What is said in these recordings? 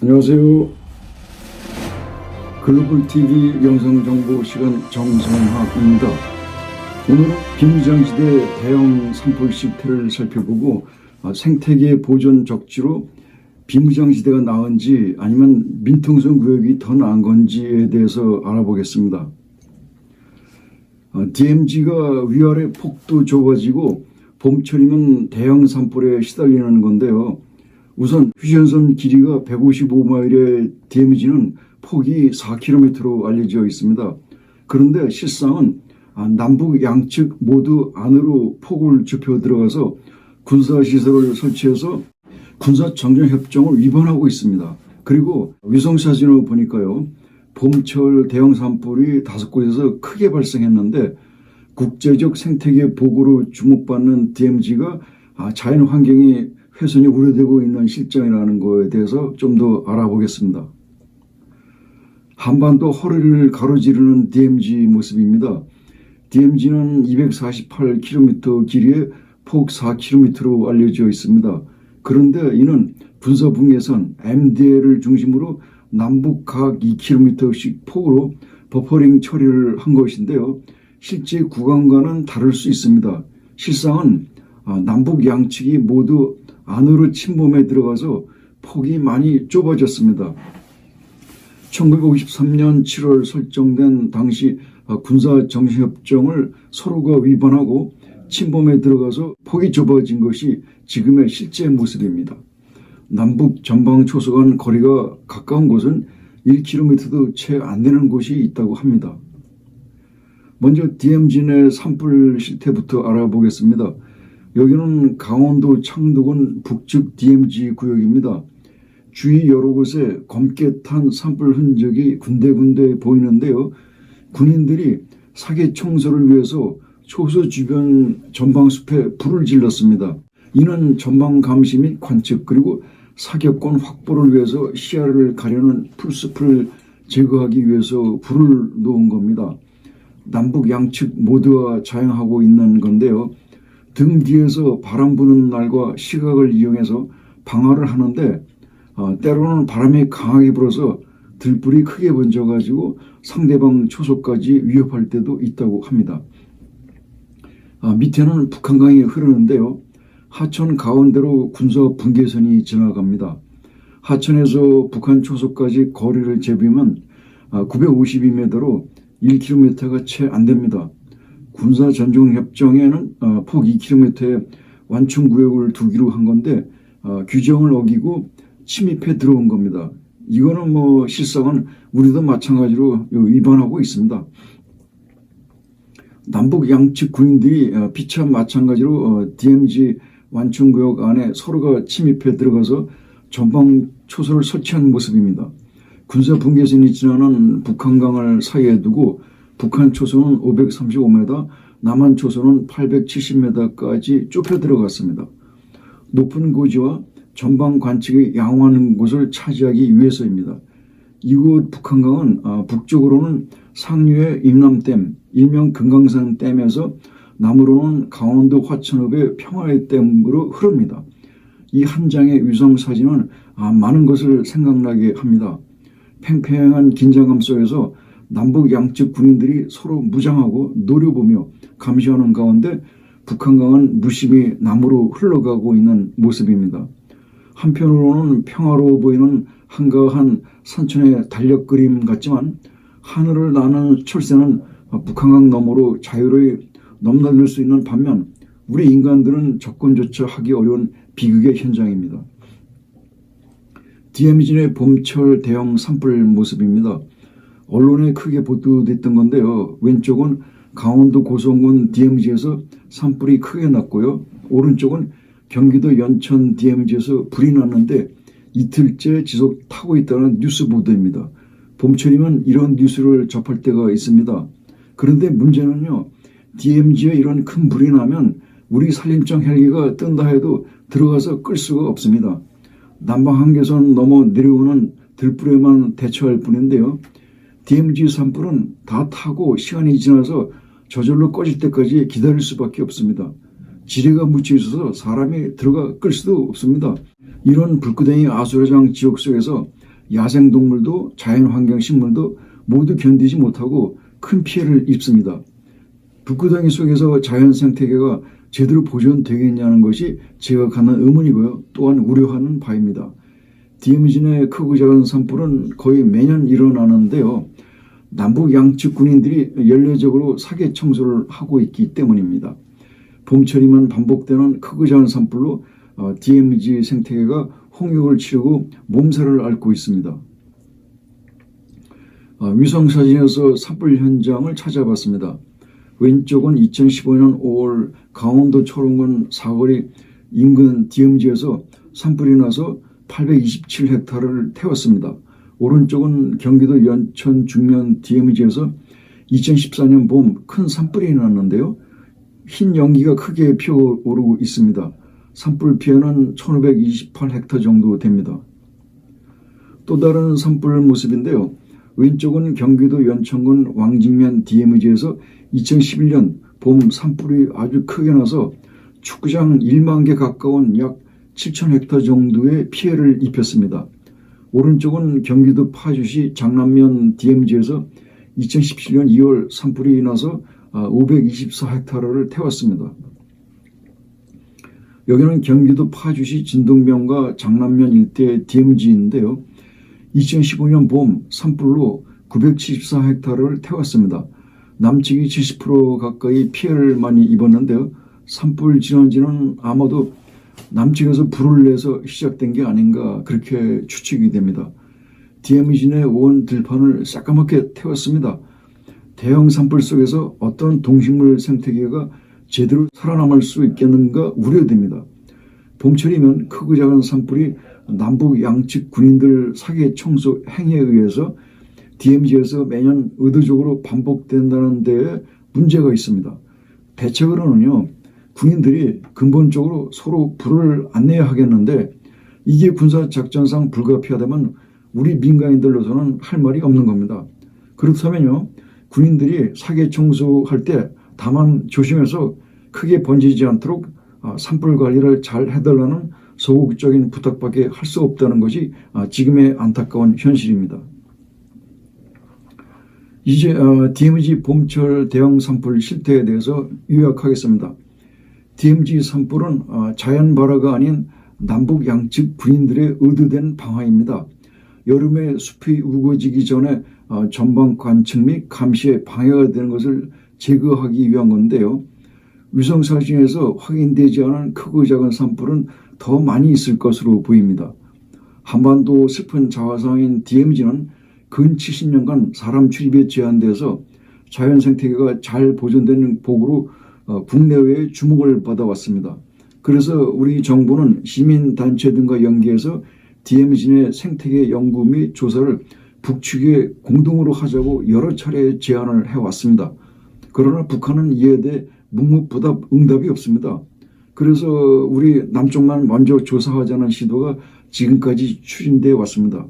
안녕하세요. 글로벌 TV 영상정보 시간 정성학입니다. 오늘은 비무장지대 대형 산불 실태를 살펴보고 생태계 보존 적지로 비무장지대가 나은지 아니면 민통성 구역이 더 나은 건지에 대해서 알아보겠습니다. DMZ가 위아래 폭도 좁아지고 봄철이면 대형 산불에 시달리는 건데요. 우선 휴전선 길이가 155마일의 DMZ는 폭이 4km로 알려져 있습니다. 그런데 실상은 남북 양측 모두 안으로 폭을 좁혀 들어가서 군사시설을 설치해서 군사정전협정을 위반하고 있습니다. 그리고 위성사진을 보니까요. 봄철 대형 산불이 5곳에서 크게 발생했는데 국제적 생태계 보고로 주목받는 DMZ가 자연환경이 훼손이 우려되고 있는 실정이라는 것에 대해서 좀 더 알아보겠습니다. 한반도 허리를 가로지르는 DMZ 모습입니다. DMZ는 248km 길이에 폭 4km로 알려져 있습니다. 그런데 이는 군사분계선 MDL을 중심으로 남북 각 2km씩 폭으로 버퍼링 처리를 한 것인데요. 실제 구간과는 다를 수 있습니다. 실상은 남북 양측이 모두 안으로 침범해 들어가서 폭이 많이 좁아졌습니다. 1953년 7월 설정된 당시 군사정신협정을 서로가 위반하고 침범해 들어가서 폭이 좁아진 것이 지금의 실제 모습입니다. 남북 전방 초소 간 거리가 가까운 곳은 1km도 채 안 되는 곳이 있다고 합니다. 먼저 DMZ 내 산불 실태부터 알아보겠습니다. 여기는 강원도 창동군 북측 DMZ 구역입니다. 주위 여러 곳에 검게 탄 산불 흔적이 군데군데 보이는데요. 군인들이 사계 청소를 위해서 초소 주변 전방숲에 불을 질렀습니다. 이는 전방 감시 및 관측 그리고 사격권 확보를 위해서 시야를 가려는 풀숲을 제거하기 위해서 불을 놓은 겁니다. 남북 양측 모두가 자행하고 있는 건데요. 등 뒤에서 바람 부는 날과 시각을 이용해서 방화를 하는데 때로는 바람이 강하게 불어서 들불이 크게 번져가지고 상대방 초소까지 위협할 때도 있다고 합니다. 밑에는 북한강이 흐르는데요. 하천 가운데로 군사 분계선이 지나갑니다. 하천에서 북한 초소까지 거리를 재보면 952m로 1km가 채 안 됩니다. 군사전종협정에는 폭 2km의 완충구역을 두기로 한 건데 규정을 어기고 침입해 들어온 겁니다. 이거는 실상은 우리도 마찬가지로 위반하고 있습니다. 남북 양측 군인들이 피차 마찬가지로 DMZ 완충구역 안에 서로가 침입해 들어가서 전방 초소를 설치한 모습입니다. 군사분계선이 지나는 북한강을 사이에 두고 북한 초소는 535m, 남한 초소는 870m까지 좁혀 들어갔습니다. 높은 고지와 전방 관측이 양호한 곳을 차지하기 위해서입니다. 이곳 북한강은 북쪽으로는 상류의 임남댐, 일명 금강산 댐에서 남으로는 강원도 화천읍의 평화의 댐으로 흐릅니다. 이 한 장의 위성 사진은 많은 것을 생각나게 합니다. 팽팽한 긴장감 속에서 남북 양측 군인들이 서로 무장하고 노려보며 감시하는 가운데 북한강은 무심히 남으로 흘러가고 있는 모습입니다. 한편으로는 평화로워 보이는 한가한 산천의 달력 그림 같지만 하늘을 나는 철새는 북한강 너머로 자유로이 넘나들 수 있는 반면 우리 인간들은 접근조차 하기 어려운 비극의 현장입니다. DMZ 내 봄철 대형 산불 모습입니다. 언론에 크게 보도됐던 건데요. 왼쪽은 강원도 고성군 DMZ에서 산불이 크게 났고요. 오른쪽은 경기도 연천 DMZ에서 불이 났는데 이틀째 지속하고 있다는 뉴스 보도입니다. 봄철이면 이런 뉴스를 접할 때가 있습니다. 그런데 문제는요. DMZ에 이런 큰 불이 나면 우리 산림청 헬기가 뜬다 해도 들어가서 끌 수가 없습니다. 남방 한계선 넘어 내려오는 들불에만 대처할 뿐인데요. DMZ 산불은 다 타고 시간이 지나서 저절로 꺼질 때까지 기다릴 수밖에 없습니다. 지뢰가 묻혀 있어서 사람이 들어가 끌 수도 없습니다. 이런 불구덩이 아수라장 지역 속에서 야생동물도 자연환경 식물도 모두 견디지 못하고 큰 피해를 입습니다. 북구덩이 속에서 자연생태계가 제대로 보존되겠냐는 것이 제가 갖는 의문이고요. 또한 우려하는 바입니다. DMZ 내 크고 작은 산불은 거의 매년 일어나는데요. 남북 양측 군인들이 연례적으로 사계 청소를 하고 있기 때문입니다. 봄철이면 반복되는 크고 작은 산불로 DMZ 생태계가 홍역을 치르고 몸살을 앓고 있습니다. 위성사진에서 산불 현장을 찾아봤습니다. 왼쪽은 2015년 5월 강원도 초롱군 사거리 인근 DMZ에서 산불이 나서 827헥타르를 태웠습니다. 오른쪽은 경기도 연천 중면 DMZ에서 2014년 봄 큰 산불이 났는데요. 흰 연기가 크게 피어오르고 있습니다. 산불 피해는 1528헥타 정도 됩니다. 또 다른 산불 모습인데요. 왼쪽은 경기도 연천군 왕직면 DMZ에서 2011년 봄 산불이 아주 크게 나서 축구장 1만 개 가까운 약 7,000헥타 정도의 피해를 입혔습니다. 오른쪽은 경기도 파주시 장남면 DMZ에서 2017년 2월 산불이 나서 524헥타르를 태웠습니다. 여기는 경기도 파주시 진동면과 장남면 일대 DMZ인데요. 2015년 봄 산불로 974헥타르를 태웠습니다. 남측이 70% 가까이 피해를 많이 입었는데요. 산불 진원지는 아마도 남측에서 불을 내서 시작된 게 아닌가 그렇게 추측이 됩니다. DMZ 내 온 들판을 새까맣게 태웠습니다. 대형 산불 속에서 어떤 동식물 생태계가 제대로 살아남을 수 있겠는가 우려됩니다. 봄철이면 크고 작은 산불이 남북 양측 군인들 사계 청소 행위에 의해서 DMZ에서 매년 의도적으로 반복된다는 데에 문제가 있습니다. 대책으로는요, 군인들이 근본적으로 서로 불을 안 내야 하겠는데 이게 군사작전상 불가피하다면 우리 민간인들로서는 할 말이 없는 겁니다. 그렇다면요, 군인들이 사계 청소할 때 다만 조심해서 크게 번지지 않도록 산불 관리를 잘 해달라는 소극적인 부탁밖에 할 수 없다는 것이 지금의 안타까운 현실입니다. 이제 DMZ 봄철 대형 산불 실태에 대해서 요약하겠습니다. DMZ 산불은 자연 발화가 아닌 남북 양측 군인들의 의도된 방화입니다. 여름에 숲이 우거지기 전에 전방 관측 및 감시에 방해가 되는 것을 제거하기 위한 건데요. 위성사진에서 확인되지 않은 크고 작은 산불은 더 많이 있을 것으로 보입니다. 한반도 슬픈 자화상인 DMZ는 근 70년간 사람 출입에 제한돼서 자연생태계가 잘 보존되는 복으로 국내외의 주목을 받아왔습니다. 그래서 우리 정부는 시민단체 등과 연계해서 DMZ 내 생태계 연구 및 조사를 북측에 공동으로 하자고 여러 차례 제안을 해왔습니다. 그러나 북한은 이에 대해 묵묵부답 응답이 없습니다. 그래서 우리 남쪽만 먼저 조사하자는 시도가 지금까지 추진되어 왔습니다.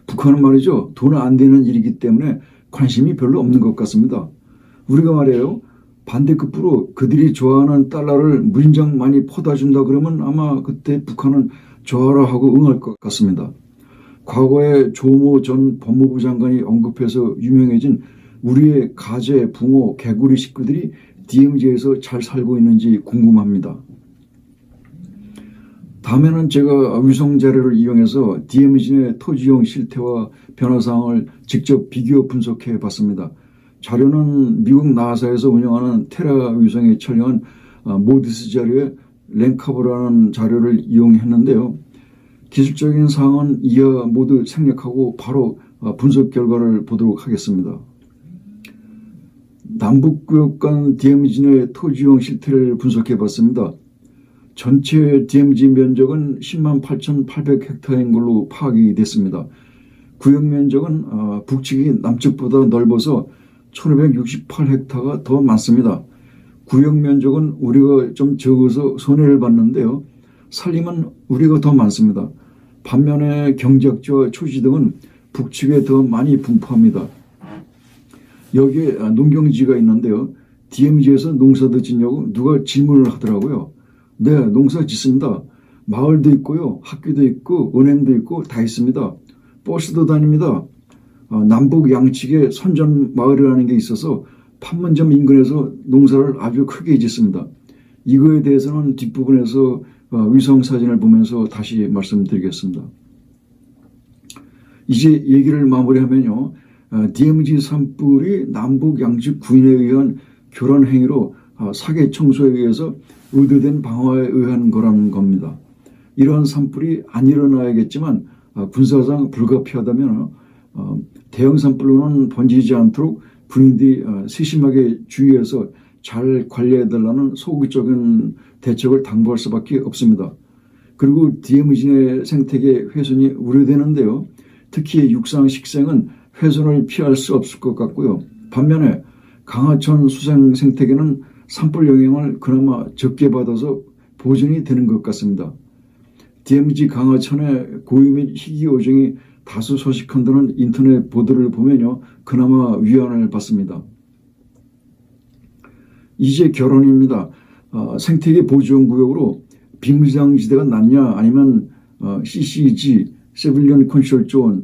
북한은 말이죠, 돈 안 되는 일이기 때문에 관심이 별로 없는 것 같습니다. 우리가 말이에요, 반대급부로 그들이 좋아하는 달러를 무진장 많이 퍼다준다 그러면 아마 그때 북한은 좋아라 하고 응할 것 같습니다. 과거에 조모 전 법무부 장관이 언급해서 유명해진 우리의 가재, 붕어, 개구리 식구들이 DMZ에서 잘 살고 있는지 궁금합니다. 다음에는 제가 위성 자료를 이용해서 DMZ 내 토지용 실태와 변화사항을 직접 비교 분석해 봤습니다. 자료는 미국 나사에서 운영하는 테라 위성에 촬영한 모디스 자료의 랭카보라는 자료를 이용했는데요. 기술적인 사항은 이하 모두 생략하고 바로 분석 결과를 보도록 하겠습니다. 남북구역 간 DMZ 내 토지용 실태를 분석해 봤습니다. 전체 DMZ 면적은 10만 8,800헥타인 걸로 파악이 됐습니다. 구역 면적은 북측이 남측보다 넓어서 1,568헥타가 더 많습니다. 구역 면적은 우리가 좀 적어서 손해를 봤는데요. 산림은 우리가 더 많습니다. 반면에 경작지와 초지 등은 북측에 더 많이 분포합니다. 여기에 농경지가 있는데요. DMZ에서 농사도 짓냐고 누가 질문을 하더라고요. 네, 농사 짓습니다. 마을도 있고요. 학교도 있고 은행도 있고 다 있습니다. 버스도 다닙니다. 남북 양측에 선전 마을이라는 게 있어서 판문점 인근에서 농사를 아주 크게 짓습니다. 이거에 대해서는 뒷부분에서 위성 사진을 보면서 다시 말씀드리겠습니다. 이제 얘기를 마무리하면요. DMZ 산불이 남북 양측 군인에 의한 교란 행위로 사계 청소에 의해서 의도된 방화에 의한 거라는 겁니다. 이러한 산불이 안 일어나야겠지만 군사상 불가피하다면 대형 산불로는 번지지 않도록 군인들이 세심하게 주의해서 잘 관리해달라는 소극적인 대책을 당부할 수밖에 없습니다. 그리고 DMZ 내 생태계 훼손이 우려되는데요. 특히 육상 식생은 훼손을 피할 수 없을 것 같고요. 반면에 강하천 수생 생태계는 산불 영향을 그나마 적게 받아서 보존이 되는 것 같습니다. DMZ 강하천의 고유 및 희귀 어종이 다수 서식한다는 인터넷 보도를 보면요. 그나마 위안을 받습니다. 이제 결론입니다. 생태계 보존구역으로 비무장지대가 낫냐 아니면 CCG, Civilian Control Zone,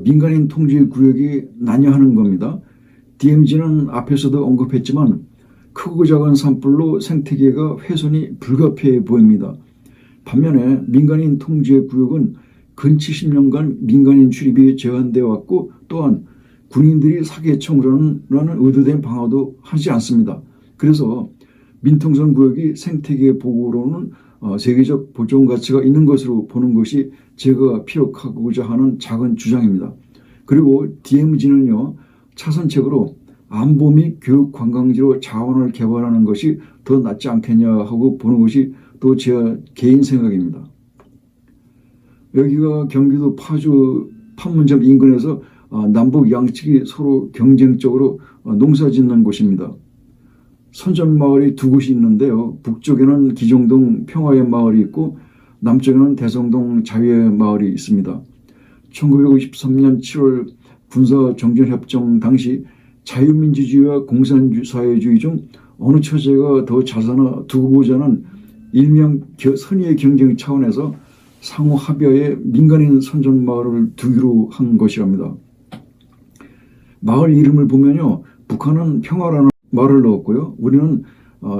민간인 통제 구역이 낫냐 하는 겁니다. DMZ는 앞에서도 언급했지만 크고 작은 산불로 생태계가 훼손이 불가피해 보입니다. 반면에 민간인 통제 구역은 근 70년간 민간인 출입이 제한되어 왔고 또한 군인들이 사계 청소라는 의도된 방어도 하지 않습니다. 그래서 민통선 구역이 생태계 보호로는 세계적 보존 가치가 있는 것으로 보는 것이 제가 피력하고자 하는 작은 주장입니다. 그리고 DMZ는요. 차선책으로 안보 및 교육 관광지로 자원을 개발하는 것이 더 낫지 않겠냐 하고 보는 것이 또 제 개인 생각입니다. 여기가 경기도 파주 판문점 인근에서 남북 양측이 서로 경쟁적으로 농사 짓는 곳입니다. 선전마을이 두 곳이 있는데요. 북쪽에는 기종동 평화의 마을이 있고 남쪽에는 대성동 자유의 마을이 있습니다. 1953년 7월 군사정전협정 당시 자유민주주의와 공산사회주의 중 어느 처제가 더 잘 사나 두고 보자는 일명 선의의 경쟁 차원에서 상호 합의하에 민간인 선전마을을 두기로 한 것이랍니다. 마을 이름을 보면요. 북한은 평화라는 말을 넣었고요. 우리는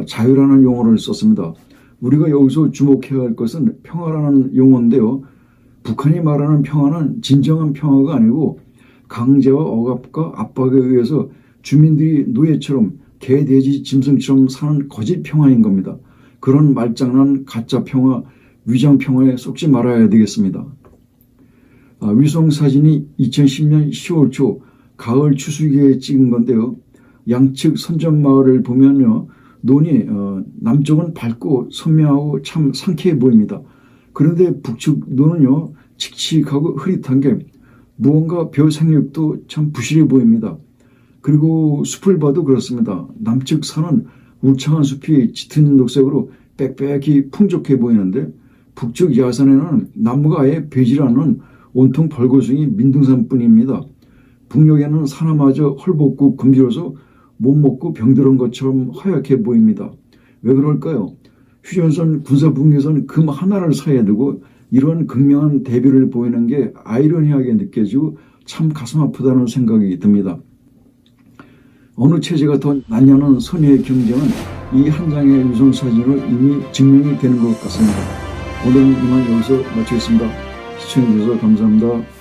자유라는 용어를 썼습니다. 우리가 여기서 주목해야 할 것은 평화라는 용어인데요. 북한이 말하는 평화는 진정한 평화가 아니고 강제와 억압과 압박에 의해서 주민들이 노예처럼 개, 돼지, 짐승처럼 사는 거짓 평화인 겁니다. 그런 말장난, 가짜 평화, 위장 평화에 속지 말아야 되겠습니다. 위성 사진이 2010년 10월 초 가을 추수기에 찍은 건데요. 양측 선전마을을 보면요. 논이 남쪽은 밝고 선명하고 참 상쾌해 보입니다. 그런데 북측 논은요. 칙칙하고 흐릿한 게 무언가 벼 생육도 참 부실해 보입니다. 그리고 숲을 봐도 그렇습니다. 남측 산은 울창한 숲이 짙은 녹색으로 빽빽히 풍족해 보이는데 북측 야산에는 나무가 아예 베질 않는 온통 벌거숭이 민둥산뿐입니다. 북녘에는 사나마저 헐벗고 금지러서 못 먹고 병들은 것처럼 하얗게 보입니다. 왜 그럴까요? 휴전선 군사분계선 금 하나를 사이에 두고 이런 극명한 대비를 보이는 게 아이러니하게 느껴지고 참 가슴 아프다는 생각이 듭니다. 어느 체제가 더 낫냐는 선의의 경쟁은 이 한 장의 위성 사진으로 이미 증명이 되는 것 같습니다. 오늘은 이만 여기서 마치겠습니다. 시청해주셔서 감사합니다.